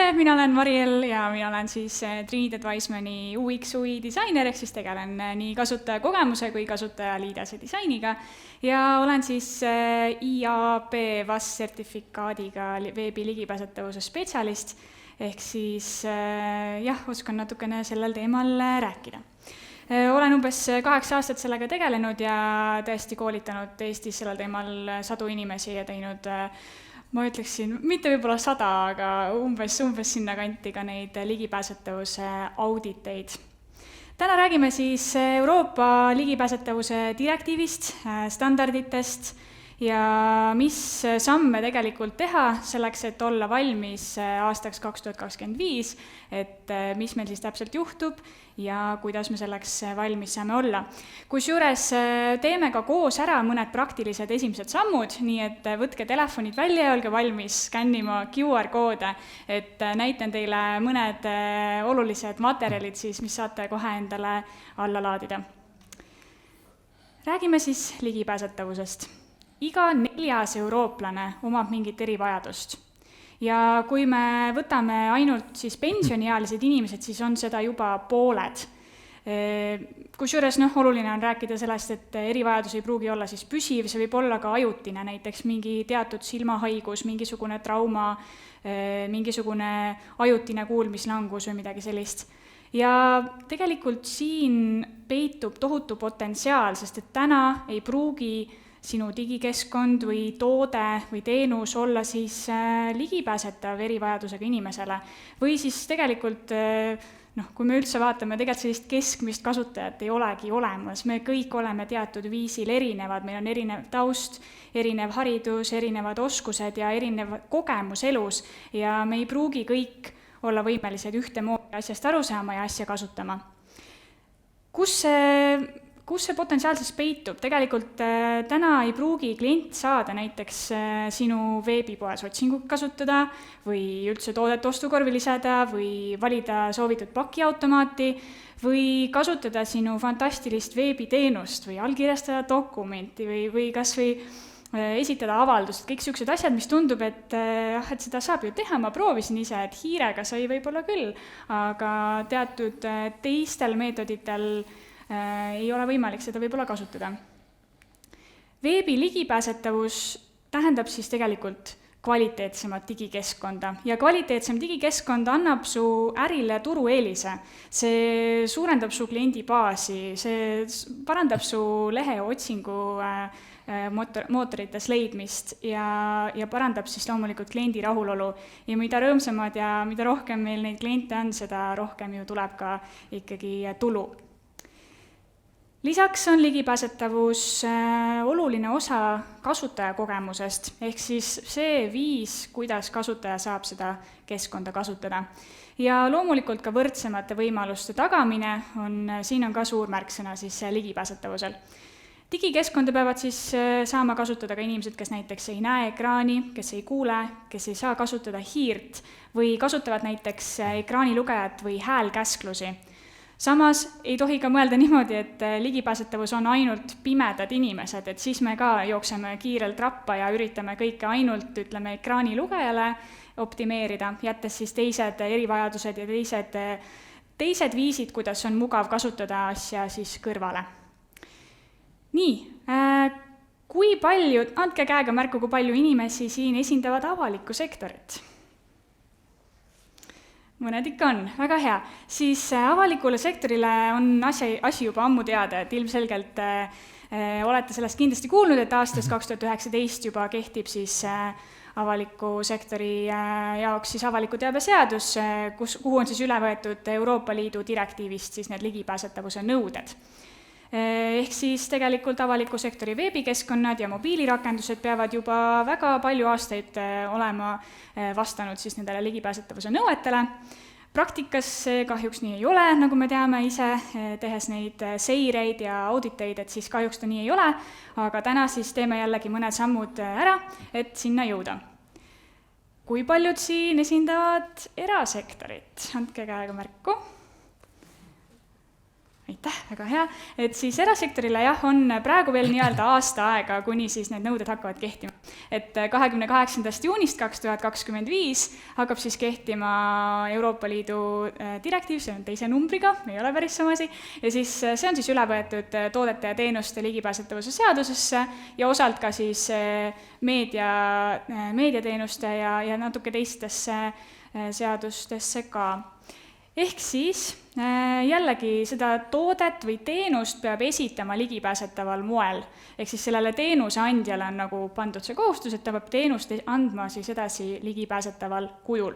tere, mina olen Mariel ja mina olen siis Trinity Advisemani UX UI disainer, ehk siis tegelen nii kasutajakogemuse kui kasutajaliidese disainiga ja olen siis IAB VAS sertifikaadiga veebi ligipääsetavuse spetsialist, ehk siis oskan natukene sellel teemal rääkida. Olen umbes 8 aastat sellega tegelenud ja tõesti koolitanud Eestis sellel teemal sadu inimesi ja teinud, ma ütleksin, mitte võib-olla 100, aga umbes sinna kanti ka neid ligipääsetavuse auditeid. Täna räägime siis Euroopa ligipääsetavuse direktiivist, standarditest ja mis samme tegelikult teha selleks, et olla valmis aastaks 2025, et mis meil siis täpselt juhtub ja kuidas me selleks valmis saame olla. Kusjuures teeme ka koos ära mõned praktilised esimesed sammud, nii et võtke telefonid välja ja olge valmis skännima QR-koode, et näitan teile mõned olulised materjalid, siis, mis saate kohe endale alla laadida. Räägime siis ligipääsetavusest. Iga 4. eurooplane omab mingit erivajadust. Ja kui me võtame ainult siis pensioniealised inimesed, siis on seda juba pooled. Kusjuures oluline on rääkida sellest, et erivajadus ei pruugi olla siis püsiv, see võib olla ka ajutine, näiteks mingi teatud silmahaigus, mingisugune trauma, mingisugune ajutine kuulmislangus või midagi sellist. Ja tegelikult siin peitub tohutu potentsiaal, sest et täna ei pruugi sinu digikeskkond või toode või teenus olla siis ligipääsetav erivajadusega inimesele. Või siis tegelikult, kui me üldse vaatame, tegelikult sellist keskmist kasutajat ei olegi olemas. Me kõik oleme teatud viisil erinevad, meil on erinev taust, erinev haridus, erinevad oskused ja erinev kogemus elus ja me ei pruugi kõik olla võimelised ühtemoodi asjast aru saama ja asja kasutama. Kus see potentsiaal siis peitub? Tegelikult täna ei pruugi klient saada näiteks sinu veebipoes otsingut kasutada või üldse toodet ostukorvi lisada või valida soovitud pakiautomaati või kasutada sinu fantastilist veebiteenust või allkirjastada dokumenti või kas või esitada avaldust, kõik sellised asjad, mis tundub, et seda saab ju teha, ma proovisin ise, et hiirega sai võib-olla küll, aga teatud teistel meetoditel ei ole võimalik seda võib-olla kasutada. Veebi ligipääsetavus tähendab siis tegelikult kvaliteetsemat digikeskkonda ja kvaliteetsem digikeskkond annab su ärile turueelise. See suurendab su kliendibaasi, see parandab su lehe otsingu mootorites leidmist ja parandab siis loomulikult kliendi rahulolu. Ja mida rõõmsamad ja mida rohkem meil neid kliente on, seda rohkem ju tuleb ka ikkagi tulu. Lisaks on ligipääsetavus oluline osa kasutajakogemusest, ehk siis see viis, kuidas kasutaja saab seda keskkonda kasutada. Ja loomulikult ka võrdsemate võimaluste tagamine siin on ka suur märksõna siis ligipääsetavusel. Digikeskkonda peavad siis saama kasutada ka inimesed, kes näiteks ei näe ekraani, kes ei kuule, kes ei saa kasutada hiirt või kasutavad näiteks ekraanilugejat või häälkäsklusi. Samas ei tohi ka mõelda niimoodi, et ligipääsetavus on ainult pimedad inimesed, et siis me ka jookseme kiirelt rappa ja üritame kõike ainult, ekraanilugejale optimeerida, jättes siis teised erivajadused ja teised viisid, kuidas on mugav kasutada asja siis kõrvale. Nii, andke käega märku, kui palju inimesi siin esindavad avalikku sektorit. Mõned ikka on, väga hea. Siis avalikule sektorile on asi juba ammu teada, et ilmselgelt olete sellest kindlasti kuulnud, et aastast 2019 juba kehtib siis avaliku sektori jaoks siis avaliku teabe seadus, kuhu on siis üle võetud Euroopa Liidu direktiivist siis need ligipääsetavuse nõuded. Ehk siis tegelikult avaliku sektori veebikeskkonnad ja mobiilirakendused peavad juba väga palju aastaid olema vastanud siis nendele ligipääsetavuse nõuetele. Praktikas see kahjuks nii ei ole, nagu me teame ise, tehes neid seireid ja auditeid, et siis kahjuks ta nii ei ole, aga täna siis teeme jällegi mõned sammud ära, et sinna jõuda. Kui paljud siin esindavad erasektorit? Andke käega märku. Aitäh, väga hea. Et siis erasektorile on praegu veel nii-öelda aasta aega, kuni siis need nõuded hakkavad kehtima. Et 28. juunist 2025 hakkab siis kehtima Euroopa Liidu direktiiv, see on teise numbriga, ei ole päris sama asi, ja siis see on siis üle võetud toodete ja teenuste ligipääsetavuse seadusesse ja osalt ka siis meediateenuste ja natuke teistesse seadustesse ka. Ehk siis jällegi seda toodet või teenust peab esitama ligipääsetaval moel. Ehk siis sellele teenuse andjale on nagu pandud see kohustus, et ta peab teenust andma siis edasi ligipääsetaval kujul.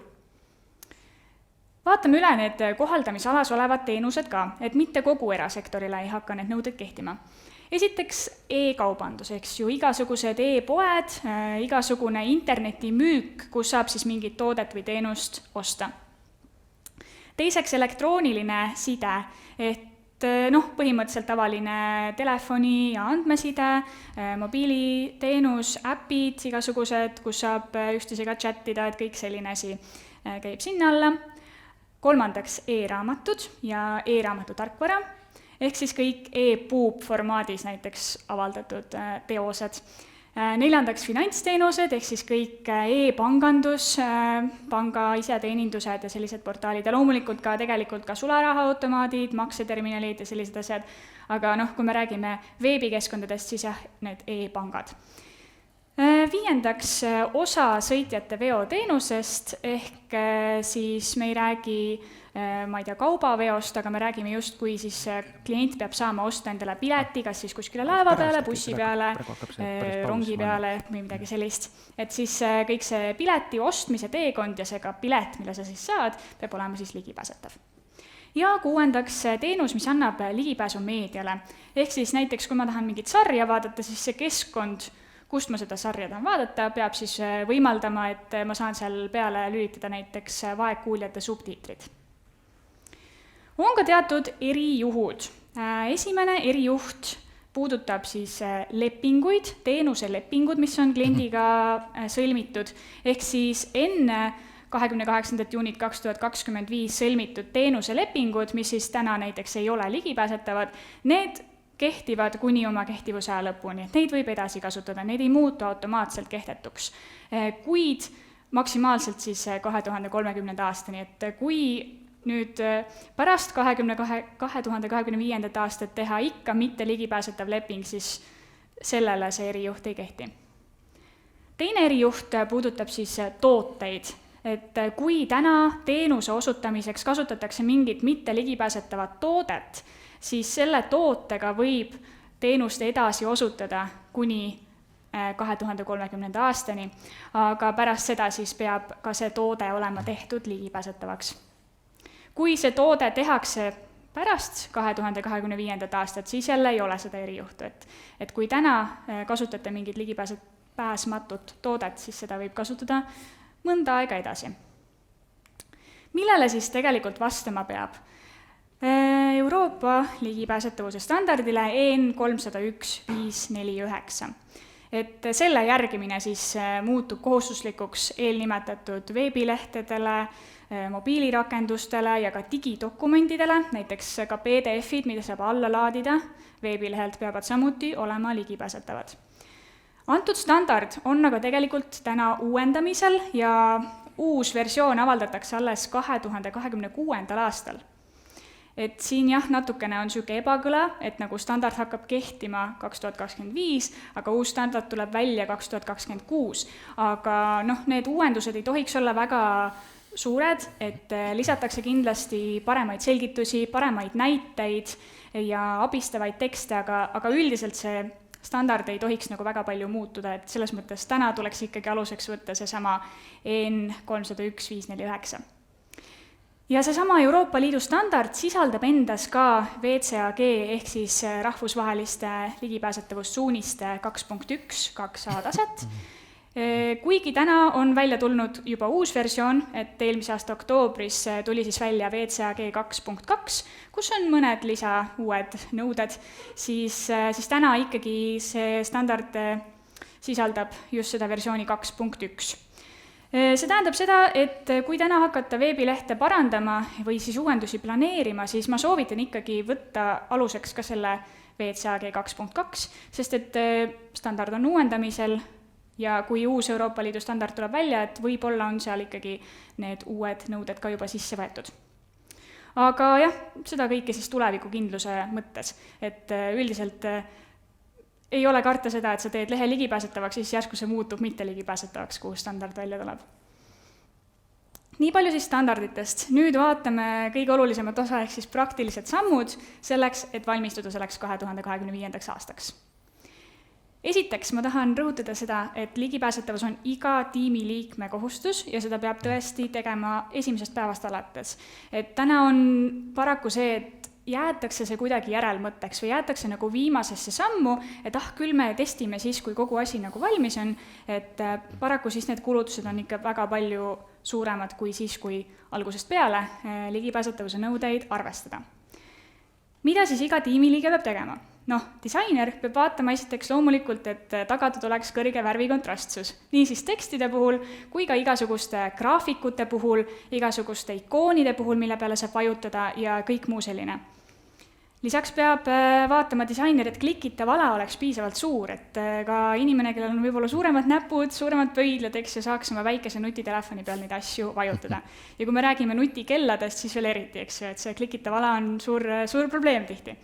Vaatame üle need kohaldamisalas olevad teenused ka, et mitte kogu erasektorile ei hakka need nõuded kehtima. Esiteks e-kaubandus, eks ju, igasugused e-poed, igasugune internetimüük, kus saab siis mingit toodet või teenust osta. Teiseks elektrooniline side, et põhimõtteliselt tavaline telefoni ja andmeside, mobiiliteenus, äpid, igasugused, kus saab üksteisega chattida, et kõik selline asi käib sinna alla. Kolmandaks e-raamatud ja e-raamatu tarkvara, ehk siis kõik e-puub formaadis näiteks avaldatud teosed. Neljandaks finantsteenused, ehk siis kõik e-pangandus, panga iseteenindused ja sellised portaalid ja loomulikult ka tegelikult ka sularahaautomaadid, makseterminalid ja sellised asjad, aga kui me räägime veebikeskkondadest, siis need e-pangad. Viiendaks osa sõitjate veoteenusest, ehk siis me ei räägi kaubaveost, aga me räägime just, kui siis klient peab saama osta endale pileti, kas siis kuskile laeva peale, bussi peale, rongi peale või midagi sellist. Et siis kõik see pileti ostmise teekond ja see ka pilet, mille sa siis saad, peab olema siis ligipääsetav. Ja kuuendaks teenus, mis annab ligipääsu meediale. Ehk siis näiteks, kui ma tahan mingit sarja vaadata, siis see keskkond, kust ma seda sarja tahan vaadata, peab siis võimaldama, et ma saan seal peale lülitada näiteks vaegkuuljate subtiitrid. On ka teatud erijuhud. Esimene erijuht puudutab siis lepinguid, teenuselepingud, mis on kliendiga sõlmitud, ehk siis enne 28. juunit 2025 sõlmitud teenuselepingud, mis siis täna näiteks ei ole ligipääsetavad, need kehtivad kuni oma kehtivuse aja lõpuni, et neid võib edasi kasutada, need ei muutu automaatselt kehtetuks, kuid maksimaalselt siis 2030. aastani, et kui nüüd pärast 2025. aastat teha ikka mitte ligipääsetav leping, siis sellele see erijuht ei kehti. Teine erijuht puudutab siis tooteid, et kui täna teenuse osutamiseks kasutatakse mingit mitte ligipääsetavat toodet, siis selle tootega võib teenust edasi osutada kuni 2030. aastani, aga pärast seda siis peab ka see toode olema tehtud ligipääsetavaks. Kui see toode tehakse pärast 2025. aastat, siis jälle ei ole seda erijuhtu, et kui täna kasutate mingit ligipääsmatut toodet, siis seda võib kasutada mõnda aega edasi. Millele siis tegelikult vastama peab? Euroopa ligipääsetavuse standardile EN 301-549. Et selle järgimine siis muutub kohustuslikuks eelnimetatud veebilehtedele, mobiilirakendustele ja ka digidokumentidele, näiteks ka PDF-id, mida saab alla laadida veebilehelt, peavad samuti olema ligipääsetavad. Antud standard on aga tegelikult täna uuendamisel ja uus versioon avaldatakse alles 2026. aastal. Et siin natukene on selline ebakõla, et nagu standard hakkab kehtima 2025, aga uus standard tuleb välja 2026. Aga need uuendused ei tohiks olla väga suured, et lisatakse kindlasti paremaid selgitusi, paremaid näiteid ja abistavaid tekste, aga üldiselt see standard ei tohiks nagu väga palju muutuda, et selles mõttes täna tuleks ikkagi aluseks võtta seesama EN 301-549. Ja seesama Euroopa Liidu standard sisaldab endas ka WCAG ehk siis rahvusvaheliste ligipääsetavussuuniste 2.1, 2A taset. Kuigi täna on välja tulnud juba uus versioon, et eelmise aasta oktoobris tuli siis välja WCAG 2.2, kus on mõned uued nõuded, siis täna ikkagi see standard sisaldab just seda versiooni 2.1. See tähendab seda, et kui täna hakata veebilehte parandama või siis uuendusi planeerima, siis ma soovitan ikkagi võtta aluseks ka selle WCAG 2.2, sest et standard on uuendamisel ja kui uus Euroopa Liidu standard tuleb välja, et võib-olla on seal ikkagi need uued nõuded ka juba sisse võetud. Aga jah, seda kõike siis tulevikukindluse mõttes, et üldiselt ei ole karta seda, et sa teed lehe ligipääsetavaks, siis järsku see muutub mitte ligipääsetavaks, kuhu standard välja tuleb. Nii palju siis standarditest. Nüüd vaatame kõige olulisemat osa ehk siis praktilised sammud selleks, et valmistuda selleks 2025. aastaks. Esiteks ma tahan rõhutada seda, et ligipääsetavus on iga tiimiliikme kohustus ja seda peab tõesti tegema esimesest päevast alates. Et täna on paraku see, et jäetakse see kuidagi järelmõtteks või jäetakse nagu viimasesse sammu, et küll me testime siis, kui kogu asi nagu valmis on, et paraku siis need kulutused on ikka väga palju suuremad kui siis, kui algusest peale ligipääsetavuse nõudeid arvestada. Mida siis iga tiimiliige peab tegema? Disainer peab vaatama esiteks loomulikult, et tagatud oleks kõrge värvikontrastsus. Nii siis tekstide puhul, kui ka igasuguste graafikute puhul, igasuguste ikoonide puhul, mille peale saab vajutada ja kõik muu selline. Lisaks peab vaatama disainer, et klikitav ala oleks piisavalt suur, et ka inimene, kellel on võib-olla suuremad näpud, suuremad pöidlad, ja saaks oma väikese nutitelefoni peal neid asju vajutada. Ja kui me räägime nutikelladest, siis veel eriti, et see klikitav ala on suur probleem tihti.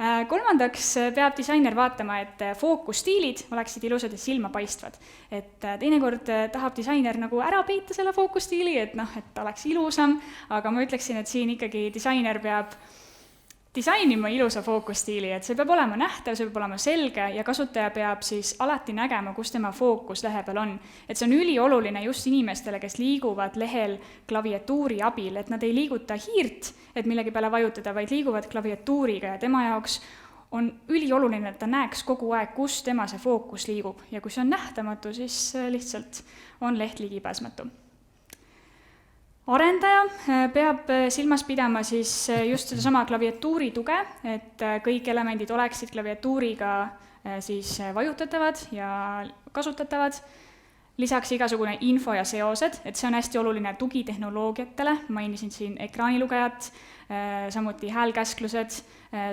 Kolmandaks peab disainer vaatama, et fookusstiilid oleksid ilusad ja silmapaistvad. Et teinekord tahab disainer nagu ära peita selle fookusstiili, et oleks ilusam, aga ma ütleksin, et siin ikkagi disainer peab disainima ilusa fookusstiili, et see peab olema nähtav, see peab olema selge ja kasutaja peab siis alati nägema, kus tema fookus lehe peal on. Et see on ülioluline just inimestele, kes liiguvad lehel klaviatuuri abil, et nad ei liiguta hiirt, et millegi peale vajutada, vaid liiguvad klaviatuuriga ja tema jaoks on ülioluline, et ta näeks kogu aeg, kus tema see fookus liigub. Ja kui see on nähtamatu, siis lihtsalt on leht ligipääsmatu. Arendaja peab silmas pidama siis just sedasama klaviatuuri tuge, et kõik elemendid oleksid klaviatuuriga siis vajutatavad ja kasutatavad. Lisaks igasugune info ja seosed, et see on hästi oluline tugitehnoloogiatele, mainisin siin ekraanilugejat, samuti häälkäsklused,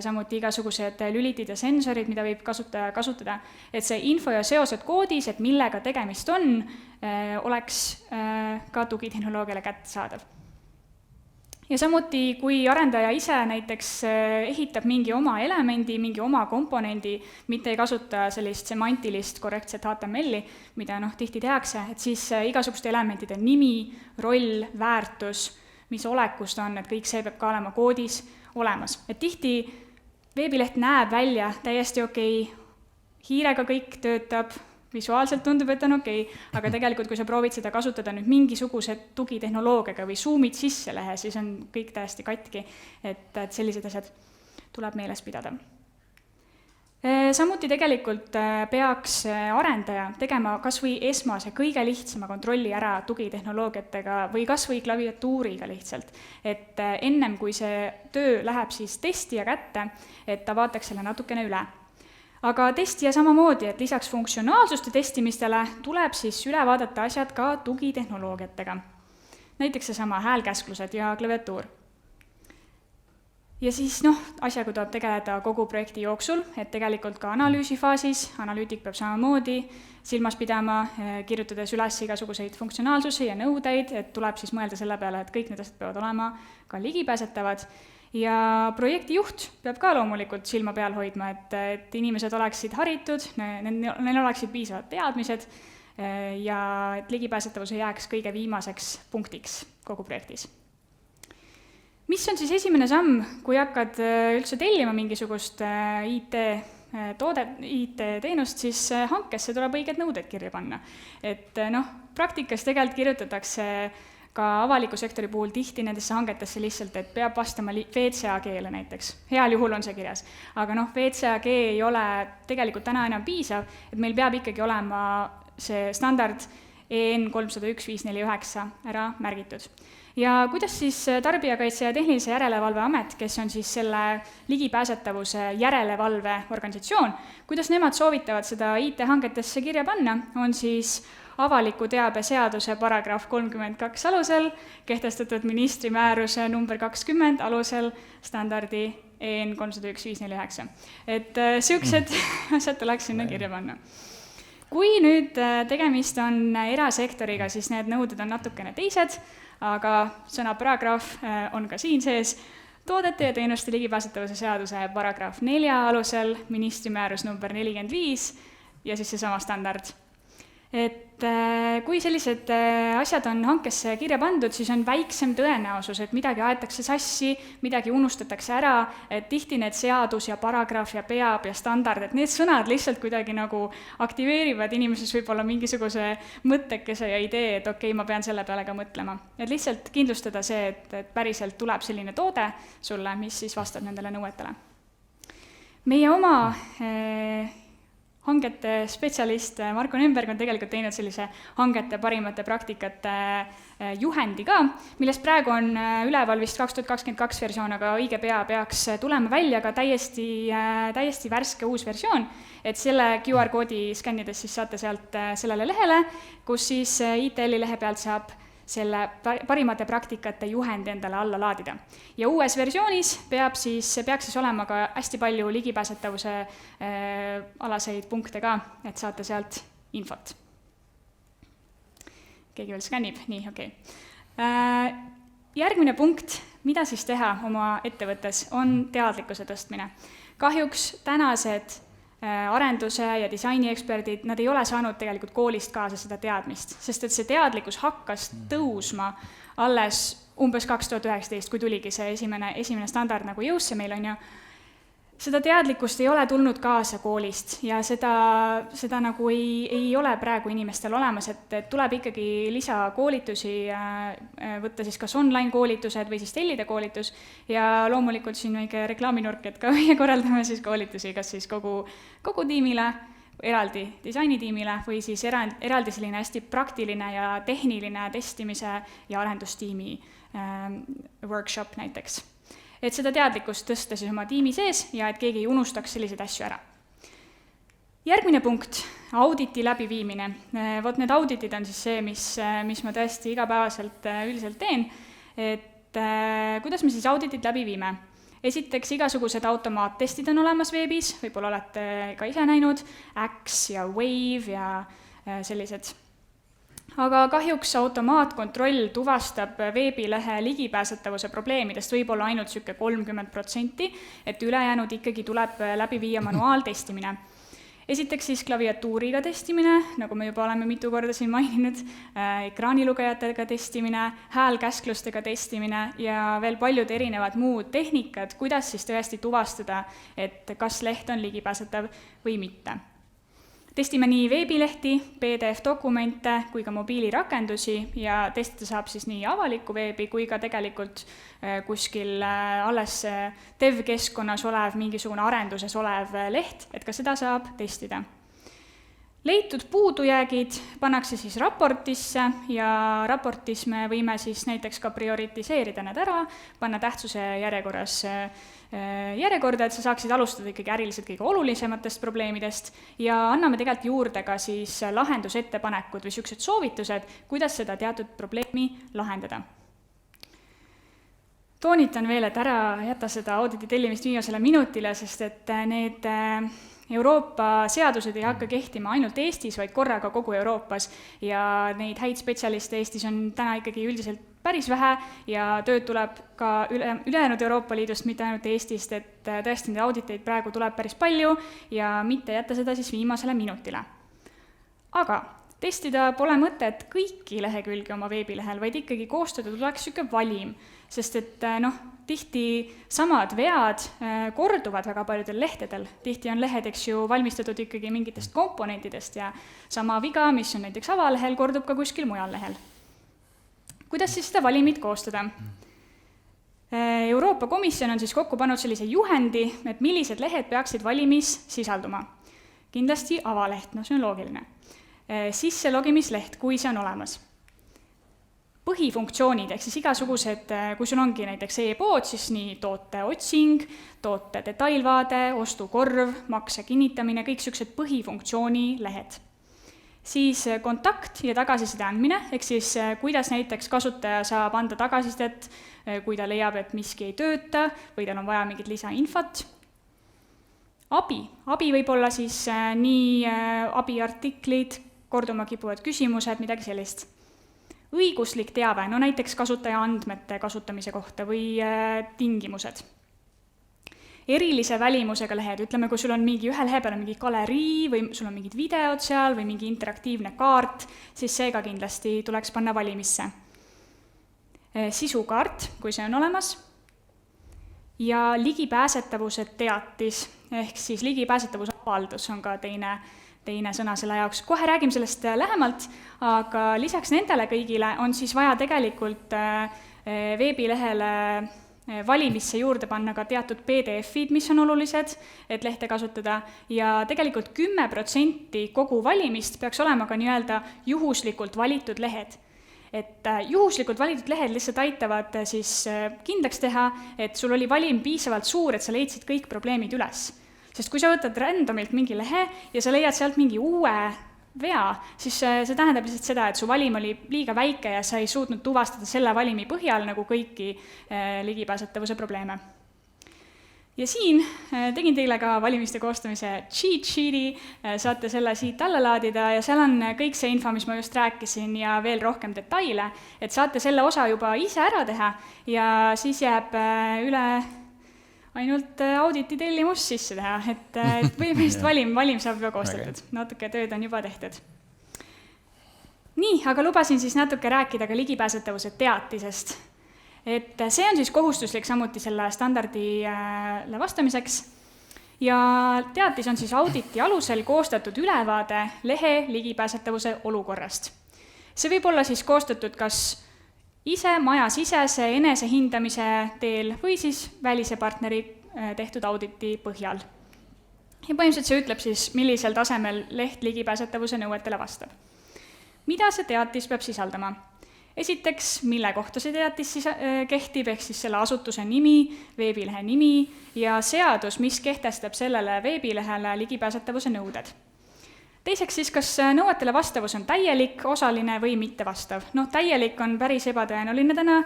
samuti igasugused lülitid ja sensorid, mida võib kasutaja kasutada, et see info ja seosed koodis, et millega tegemist on, oleks ka tugitehnoloogiale kättesaadav. Ja samuti, kui arendaja ise näiteks ehitab mingi oma elemendi, mingi oma komponendi, mitte ei kasuta sellist semantilist korrektset HTML-i, mida tihti tehakse, et siis igasuguste elementide nimi, roll, väärtus, mis olekust on, et kõik see peab ka olema koodis olemas. Et tihti veebileht näeb välja täiesti okei, hiirega kõik töötab, visuaalselt tundub, et on okei, aga tegelikult, kui sa proovid seda kasutada nüüd mingisuguse tugitehnoloogiaga või zoomid sisse lehe, siis on kõik täiesti katki, et sellised asjad tuleb meeles pidada. Samuti tegelikult peaks arendaja tegema kas või esmase kõige lihtsama kontrolli ära tugitehnoloogiatega või kas või klaviatuuriga lihtsalt, et ennem kui see töö läheb siis testija kätte, et ta vaataks selle natukene üle. Aga testija samamoodi, et lisaks funktsionaalsuste testimistele tuleb siis üle vaadata asjad ka tugitehnoloogiatega. Näiteks seesama häälkäsklused ja klaviatuur. Ja siis asjaga tuleb tegeleda kogu projekti jooksul, et tegelikult ka analüüsifaasis, analüütik peab samamoodi silmas pidama, kirjutades üles igasuguseid funktsionaalsusi ja nõudeid, et tuleb siis mõelda selle peale, et kõik need asjad peavad olema ka ligipääsetavad. Ja projektijuht peab ka loomulikult silma peal hoidma, et inimesed oleksid haritud, neil oleksid piisavad teadmised ja et ligipääsetavus ei jääks kõige viimaseks punktiks kogu projektis. Mis on siis esimene samm, kui hakkad üldse tellima mingisugust IT-teenust, siis hankesse tuleb õiged nõuded kirja panna. Et praktikas tegelikult kirjutatakse ka avaliku sektori puhul tihti nendesse hangetesse lihtsalt, et peab vastama WCAG-le näiteks. Heal juhul on see kirjas. Aga WCAG ei ole tegelikult täna enam piisav, et meil peab ikkagi olema see standard EN 301-549 ära märgitud. Ja kuidas siis Tarbijakaitse ja Tehnilise Järelevalve Amet, kes on siis selle ligipääsetavuse järelevalve organisatsioon, kuidas nemad soovitavad seda IT-hangetesse kirja panna, on siis avaliku teabe seaduse paragrahv 32 alusel, kehtestatud ministri määruse number 20 alusel standardi EN 301-549. Et siuksed asjad tuleks sinna kirja panna. Kui nüüd tegemist on erasektoriga, siis need nõuded on natukene teised, aga sõna paragrahv on ka siin sees. Toodete ja teenuste ligipääsetavuse seaduse paragrahv 4 alusel, ministri määrus number 45 ja siis seesama standard. Et kui sellised asjad on hankesse kirja pandud, siis on väiksem tõenäosus, et midagi aetakse sassi, midagi unustatakse ära, et tihti need seadus ja paragrahv ja peab ja standard, et need sõnad lihtsalt kuidagi nagu aktiveerivad inimeses võib-olla mingisuguse mõttekese ja idee, et okei, ma pean selle peale ka mõtlema. Et lihtsalt kindlustada see, et päriselt tuleb selline toode sulle, mis siis vastab nendele nõuetele. Meie oma hangete spetsialist Marko Nümberg on tegelikult teinud sellise hangete parimate praktikate juhendi ka, millest praegu on üleval vist 2022 versioon, aga õige pea peaks tulema välja ka täiesti värske uus versioon, et selle QR-koodi skännides siis saate sealt sellele lehele, kus siis ITL-i lehe pealt saab selle parimate praktikate juhendi endale alla laadida. Ja uues versioonis peaks siis olema ka hästi palju ligipääsetavuse alaseid punkte ka, et saate sealt infot. Keegi veel skännib? Nii, okei. Järgmine punkt, mida siis teha oma ettevõttes, on teadlikkuse tõstmine. Kahjuks tänased arenduse ja disaini eksperdid, nad ei ole saanud tegelikult koolist kaasa seda teadmist, sest et see teadlikkus hakkas tõusma alles umbes 2019, kui tuligi see esimene standard nagu jõusse meil on ju. Seda teadlikkust ei ole tulnud kaasa koolist ja seda nagu ei ole praegu inimestel olemas, et tuleb ikkagi lisakoolitusi võtta siis kas online koolitused või siis tellida koolitus ja loomulikult siin väike reklaaminurk, et ka meie korraldame siis koolitusi kas siis kogu tiimile, eraldi disainitiimile või siis eraldi selline hästi praktiline ja tehniline testimise ja arendustiimi workshop näiteks. Et seda teadlikkust tõsta siis oma tiimi sees ja et keegi ei unustaks selliseid asju ära. Järgmine punkt, auditi läbiviimine. Vot need auditid on siis see, mis ma tõesti igapäevaselt üldiselt teen, et kuidas me siis auditit läbi viime. Esiteks igasugused automaattestid on olemas veebis, võib-olla olete ka ise näinud, X ja Wave ja sellised. Aga kahjuks automaatkontroll tuvastab veebilehe ligipääsetavuse probleemidest võib-olla ainult 30%, et ülejäänud ikkagi tuleb läbi viia manuaaltestimine. Esiteks siis klaviatuuriga testimine, nagu me juba oleme mitu korda siin maininud, ekraanilugejatega testimine, häälkäsklustega testimine ja veel paljud erinevad muud tehnikad, kuidas siis tõesti tuvastada, et kas leht on ligipääsetav või mitte. Testime nii veebilehti, PDF-dokumente kui ka mobiilirakendusi ja testida saab siis nii avalikku veebi kui ka tegelikult kuskil alles dev-keskkonnas olev, mingisugune arenduses olev leht, et ka seda saab testida. Leitud puudujäägid pannakse siis raportisse ja raportis me võime siis näiteks ka prioritiseerida need ära, panna tähtsuse järjekorda, et sa saaksid alustada ikkagi äriliselt kõige olulisematest probleemidest ja anname tegelikult juurde ka siis lahendusettepanekud või sellised soovitused, kuidas seda teatud probleemi lahendada. Toonitan veel, et ära jäta seda auditi tellimist viimasele minutile, sest et need Euroopa seadused ei hakka kehtima ainult Eestis, vaid korraga kogu Euroopas ja neid häid spetsialiste Eestis on täna ikkagi üldiselt päris vähe ja tööd tuleb ka ülejäänud Euroopa Liidust, mitte ainult Eestist, et tõesti neid auditeid praegu tuleb päris palju ja mitte jätta seda siis viimasele minutile. Aga testida pole mõtet kõiki lehekülgi oma veebilehel, vaid ikkagi koostada tuleks niisugune valim, sest et tihti samad vead korduvad väga paljudel lehtedel. Tihti on lehed, eks ju, valmistatud ikkagi mingitest komponentidest ja sama viga, mis on näiteks avalehel, kordub ka kuskil mujal lehel. Kuidas siis seda valimit koostada? Euroopa Komisjon on siis kokku pannud sellise juhendi, et millised lehed peaksid valimis sisalduma. Kindlasti avaleht, see on loogiline. Sisselogimisleht, kui see on olemas. Põhifunktsioonid, ehk siis igasugused, kui sul ongi näiteks e-pood, siis nii toote otsing, toote detailvaade, ostukorv, makse kinnitamine, kõik sellised põhifunktsiooni lehed. Siis kontakt ja tagasiside andmine, ehk siis kuidas näiteks kasutaja saab anda tagasisidet, kui ta leiab, et miski ei tööta või tal on vaja mingit lisainfot. Abi võib olla siis nii abiartiklid, korduma kipuvad küsimused, midagi sellist. Õiguslik teave, no näiteks kasutaja andmete kasutamise kohta või tingimused. Erilise välimusega lehed, ütleme, kui sul on ühe lehe peal on mingi galerii või sul on mingid videod seal või mingi interaktiivne kaart, siis see ka kindlasti tuleks panna valimisse. Sisukaart, kui see on olemas. Ja ligipääsetavuse teatis, ehk siis ligipääsetavuse avaldus on ka teine sõna selle jaoks. Kohe räägime sellest lähemalt, aga lisaks nendele kõigile on siis vaja tegelikult veebilehele valimisse juurde panna ka teatud PDF-id, mis on olulised, et lehte kasutada, ja tegelikult 10% kogu valimist peaks olema ka nii-öelda juhuslikult valitud lehed. Et juhuslikult valitud lehed lihtsalt aitavad siis kindlaks teha, et sul oli valim piisavalt suur, et sa leidsid kõik probleemid üles. Sest kui sa võtad randomilt mingi lehe ja sa leiad sealt mingi uue vea, siis see tähendab lihtsalt seda, et su valim oli liiga väike ja sa ei suutnud tuvastada selle valimi põhjal nagu kõiki ligipääsetavuse probleeme. Ja siin tegin teile ka valimiste koostamise cheat sheet'i, saate selle siit alla laadida ja seal on kõik see info, mis ma just rääkisin ja veel rohkem detaile, et saate selle osa juba ise ära teha ja siis jääb üle ainult auditi tellimus sisse teha, et põhimõtteliselt valim saab juba koostatud. Natuke tööd on juba tehtud. Nii, aga lubasin siis natuke rääkida ka ligipääsetavuse teatisest. Et see on siis kohustuslik samuti selle standardile vastamiseks. Ja teatis on siis auditi alusel koostatud ülevaade lehe ligipääsetavuse olukorrast. See võib olla siis koostatud kas majasisese enesehindamise teel või siis välise partneri tehtud auditi põhjal. Ja põhimõtteliselt see ütleb siis, millisel tasemel leht ligipääsetavuse nõuetele vastab. Mida see teatis peab sisaldama? Esiteks, mille kohta see teatis kehtib, ehk siis selle asutuse nimi, veebilehe nimi ja seadus, mis kehtestab sellele veebilehele ligipääsetavuse nõuded. Teiseks siis, kas nõuetele vastavus on täielik, osaline või mittevastav. Täielik on päris ebatõenäoline täna,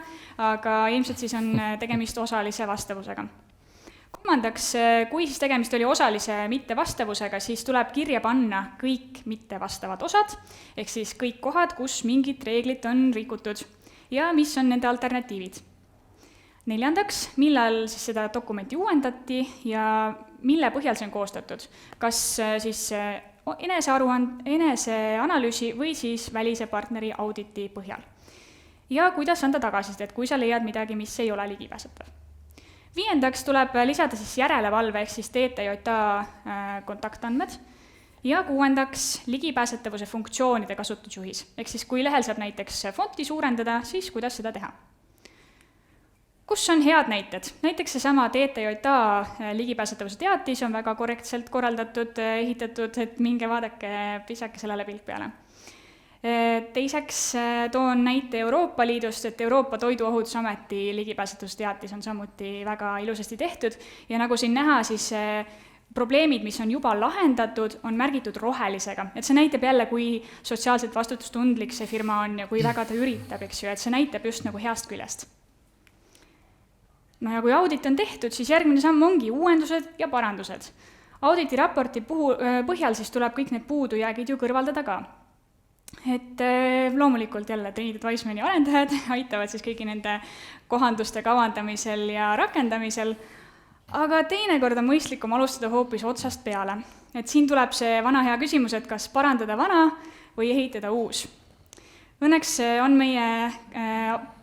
aga ilmselt siis on tegemist osalise vastavusega. Kolmandaks, kui siis tegemist oli osalise mittevastavusega, siis tuleb kirja panna kõik mittevastavad osad, ehk siis kõik kohad, kus mingit reeglit on rikutud ja mis on nende alternatiivid. Neljandaks, millal siis seda dokumenti uuendati ja mille põhjal see on koostatud. Kas siis eneseanalüüsi või siis välise partneri auditi põhjal. Ja kuidas anda tagasisidet, kui sa leiad midagi, mis ei ole ligipääsetav. Viiendaks tuleb lisada siis järelevalve ehk siis TTJA kontaktandmed ja kuuendaks ligipääsetavuse funktsioonide kasutusjuhis. Ehk siis kui lehel saab näiteks fonti suurendada, siis kuidas seda teha. Kus on head näited? Näiteks seesama TTJA ligipääsetavuse teatis on väga korrektselt korraldatud, ehitatud, et minge vaadake, pisake sellele pilk peale. Teiseks toon näite Euroopa Liidust, et Euroopa Toiduohutusameti ligipääsetavuse teatis on samuti väga ilusasti tehtud ja nagu siin näha, siis probleemid, mis on juba lahendatud, on märgitud rohelisega. Et see näitab jälle, kui sotsiaalselt vastutustundlik see firma on ja kui väga ta üritab, eks ju, et see näitab just nagu heast küljest. Ja kui audit on tehtud, siis järgmine samm ongi uuendused ja parandused. Auditi raporti põhjal siis tuleb kõik need puudujäägid ju kõrvaldada ka. Et loomulikult jälle Trinidad Wisemani arendajad aitavad siis kõigi nende kohanduste kavandamisel ja rakendamisel, aga teinekord on mõistlikum alustada hoopis otsast peale. Et siin tuleb see vana hea küsimus, et kas parandada vana või ehitada uus. Õnneks on meie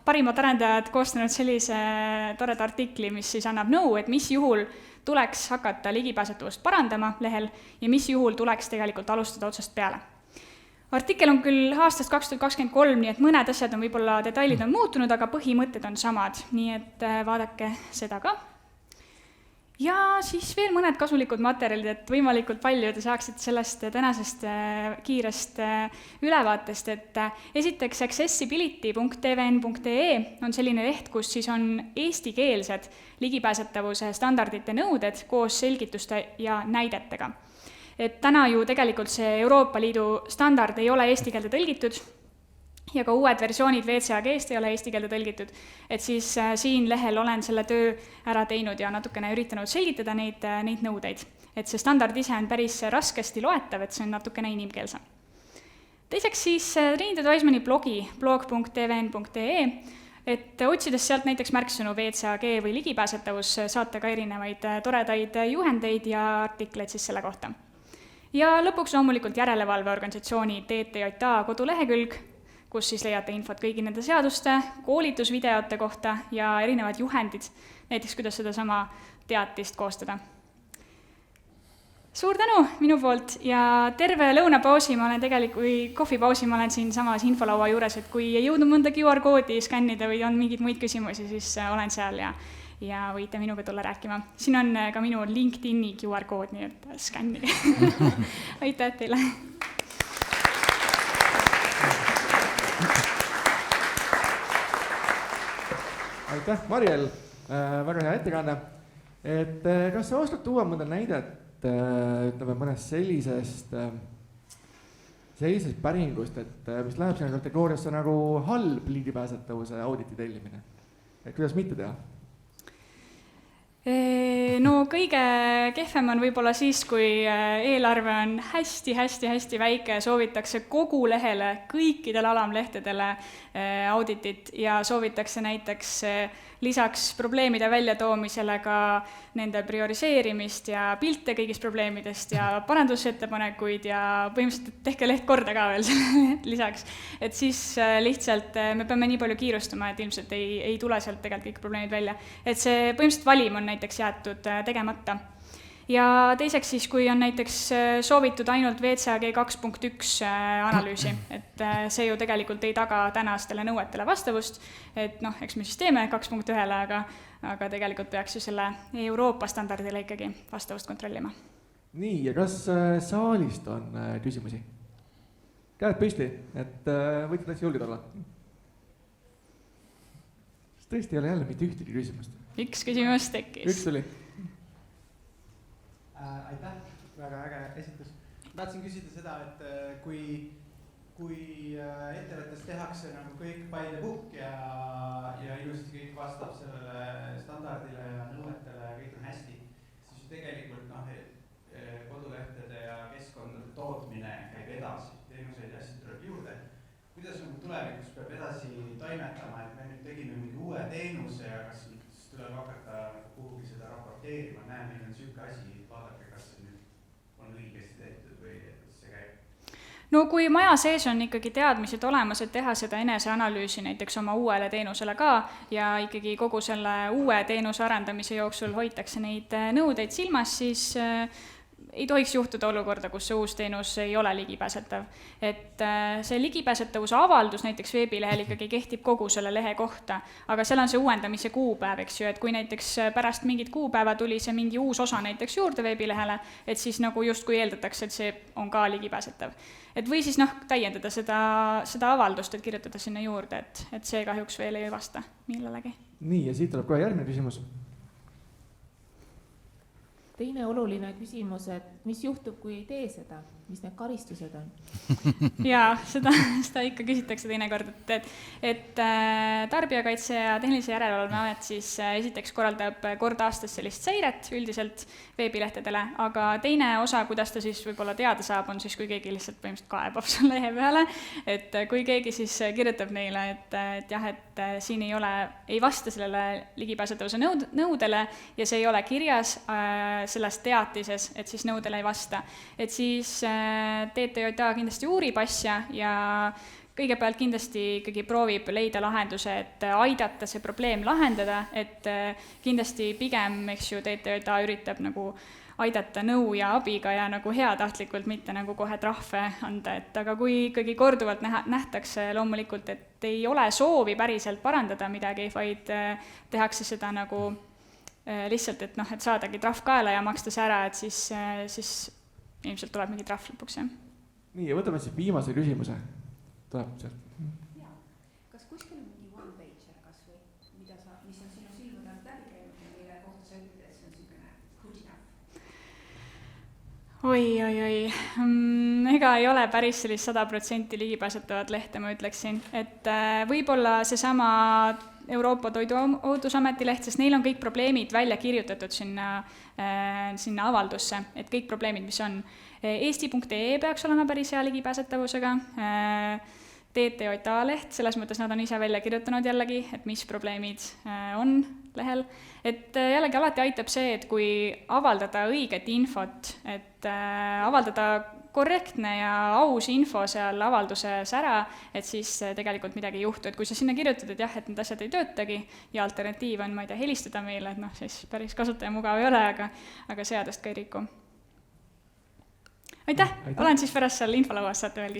parimad arendajad koostanud sellise toreda artikli, mis siis annab nõu, et mis juhul tuleks hakata ligipääsetavust parandama lehel ja mis juhul tuleks tegelikult alustada otsast peale. Artikkel on küll aastast 2023, nii et mõned asjad on võib-olla detailid on muutunud, aga põhimõtted on samad, nii et vaadake seda ka. Ja siis veel mõned kasulikud materjalid, et võimalikult palju te saaksite sellest tänasest kiirest ülevaatest, et esiteks accessibility.tvn.ee on selline leht, kus siis on eestikeelsed ligipääsetavuse standardite nõuded koos selgituste ja näidetega. et täna ju tegelikult see Euroopa Liidu standard ei ole eesti keelde tõlgitud ja ka uued versioonid WCAG-st ei ole eesti keelde tõlgitud, et siis siin lehel olen selle töö ära teinud ja natukene üritanud selgitada neid nõudeid. Et see standard ise on päris raskesti loetav, et see on natukene inimkeelsem. Teiseks siis Trinidad Wisemani blogi blog.tvn.ee, et otsides sealt näiteks märksõnu WCAG või ligipääsetavus, saate ka erinevaid toredaid juhendeid ja artikleid siis selle kohta. Ja lõpuks loomulikult järelevalveorganisatsiooni TTJA kodulehekülg, kus siis leiate infot kõigi nende seaduste, koolitusvideote kohta ja erinevad juhendid, näiteks kuidas seda sama teatist koostada. Suur tänu minu poolt ja terve lõunapausi ma olen tegelikult, kohvipausi ma olen siin samas infolaua juures, et kui ei jõudnud mõnda QR-koodi skännida või on mingeid muid küsimusi, siis olen seal ja võite minuga tulla rääkima. Siin on ka minu LinkedIni QR-kood, nii et skännige. Aitäh teile! Aitäh, Mariel! Väga hea ettekanne. Et kas sa oskad tuua mõnda näidet, ütleme mõnest sellisest päringust, et mis läheb sinna kategooriasse nagu halb ligipääsetavuse auditi tellimine? Et kuidas mitte teha? No kõige kehvem on võib-olla siis, kui eelarve on hästi väike ja soovitakse kogu lehele, kõikidele alamlehtedele auditit ja soovitakse näiteks lisaks probleemide väljatoomisele ka nende prioriseerimist ja pilte kõigist probleemidest ja parandusettepanekuid ja põhimõtteliselt tehke leht korda ka veel lisaks. Et siis lihtsalt me peame nii palju kiirustama, et ilmselt ei tule sealt tegelikult kõik probleemid välja. Et see põhimõtteliselt valim on näiteks jäetud tegemata. Ja teiseks siis, kui on näiteks soovitud ainult WCAG 2.1 analüüsi, et see ju tegelikult ei taga tänastele nõuetele vastavust, et eks me siis teeme 2.1-le, aga tegelikult peaks ju selle Euroopa standardile ikkagi vastavust kontrollima. Nii, ja kas saalist on küsimusi? Käed püsti, et võite täitsa julged olla. Tõesti ei ole jälle mitte ühtegi küsimust. Üks küsimus tekkis. Üks tuli. Aitäh, väga äge esitus. Tahtsin küsida seda, et kui ettevõttes tehakse nagu kõik by the book ja ilusti kõik vastab sellele standardile ja nõuetele ja kõik on hästi, siis tegelikult kodulehtede ja keskkondade tootmine käib edasi, teenuseid ja asjad tuleb juurde. Kuidas tulevikus peab edasi toimetama, et me nüüd tegime mingi uue teenuse ja kas tuleb hakata kuhugi seda raporteerima, näe, meil on selline asi, vaadake, kas see nüüd on õigesti tehtud või see käib? No kui maja sees on ikkagi teadmised olemas, et teha seda eneseanalüüsi näiteks oma uuele teenusele ka ja ikkagi kogu selle uue teenuse arendamise jooksul hoitakse neid nõudeid silmas, siis ei tohiks juhtuda olukorda, kus see uus teenus ei ole ligipääsetav. Et see ligipääsetavuse avaldus näiteks veebilehel ikkagi kehtib kogu selle lehe kohta, aga seal on see uuendamise kuupäev, eks ju, et kui näiteks pärast mingit kuupäeva tuli see mingi uus osa näiteks juurde veebilehele, et siis nagu justkui eeldatakse, et see on ka ligipääsetav. Et või siis täiendada seda avaldust, et kirjutada sinna juurde, et see kahjuks veel ei vasta millelegi. Nii, ja siit tuleb kohe järgmine küsimus. Teine oluline küsimus, et mis juhtub, kui ei tee seda? Mis need karistused on? Jaa, seda ikka küsitakse teinekord, et Tarbijakaitse ja Tehnilise Järelevalve Amet siis esiteks korraldab kord aastas sellist seiret üldiselt veebilehtedele, aga teine osa, kuidas ta siis võib-olla teada saab, on siis, kui keegi lihtsalt põhimõtteliselt kaebab selle lehe peale, et kui keegi siis kirjutab neile, et jah, et siin ei vasta sellele ligipääsetavuse nõudele ja see ei ole kirjas selles teatises, et siis nõudele ei vasta, et siis TTJA kindlasti uurib asja ja kõigepealt kindlasti ikkagi proovib leida lahenduse, et aidata see probleem lahendada, et kindlasti pigem, eks ju, TTJA üritab nagu aidata nõu ja abiga ja nagu heatahtlikult, mitte nagu kohe trahve anda, et aga kui ikkagi korduvalt nähtakse loomulikult, et ei ole soovi päriselt parandada midagi, vaid tehakse seda nagu lihtsalt, et saadagi trahv kaela ja maksta see ära, et siis ilmselt tuleb mingi trahv lõpuks, jah. Nii, ja võtame siis viimase küsimuse. Tuleb sealt. Jaa. Kas kuskil on mingi one-pager kas või, mis on sinu silmade läbi käinud ja mille kohta sa ütled, et see on niisugune good enough? oi. Ega ei ole päris sellist 100% ligipääsetavat lehte, ma ütleksin. Et võib-olla seesama Euroopa Toiduohutusameti leht, sest neil on kõik probleemid välja kirjutatud sinna avaldusse, et kõik probleemid, mis on. Eesti.ee peaks olema päris hea ligipääsetavusega. TTJA leht, selles mõttes nad on ise välja kirjutanud jällegi, et mis probleemid on lehel. Et jällegi alati aitab see, et kui avaldada õiget infot, et avaldada korrektne ja aus info seal avalduses ära, et siis tegelikult midagi ei juhtu. Et kui sa sinna kirjutad, et jah, et need asjad ei töötagi ja alternatiiv on, ma ei tea, helistada meile, et siis päris kasutaja mugav ei ole, aga seadust ka ei riku. Aitäh! Olen siis pärast seal infolauas, saate veel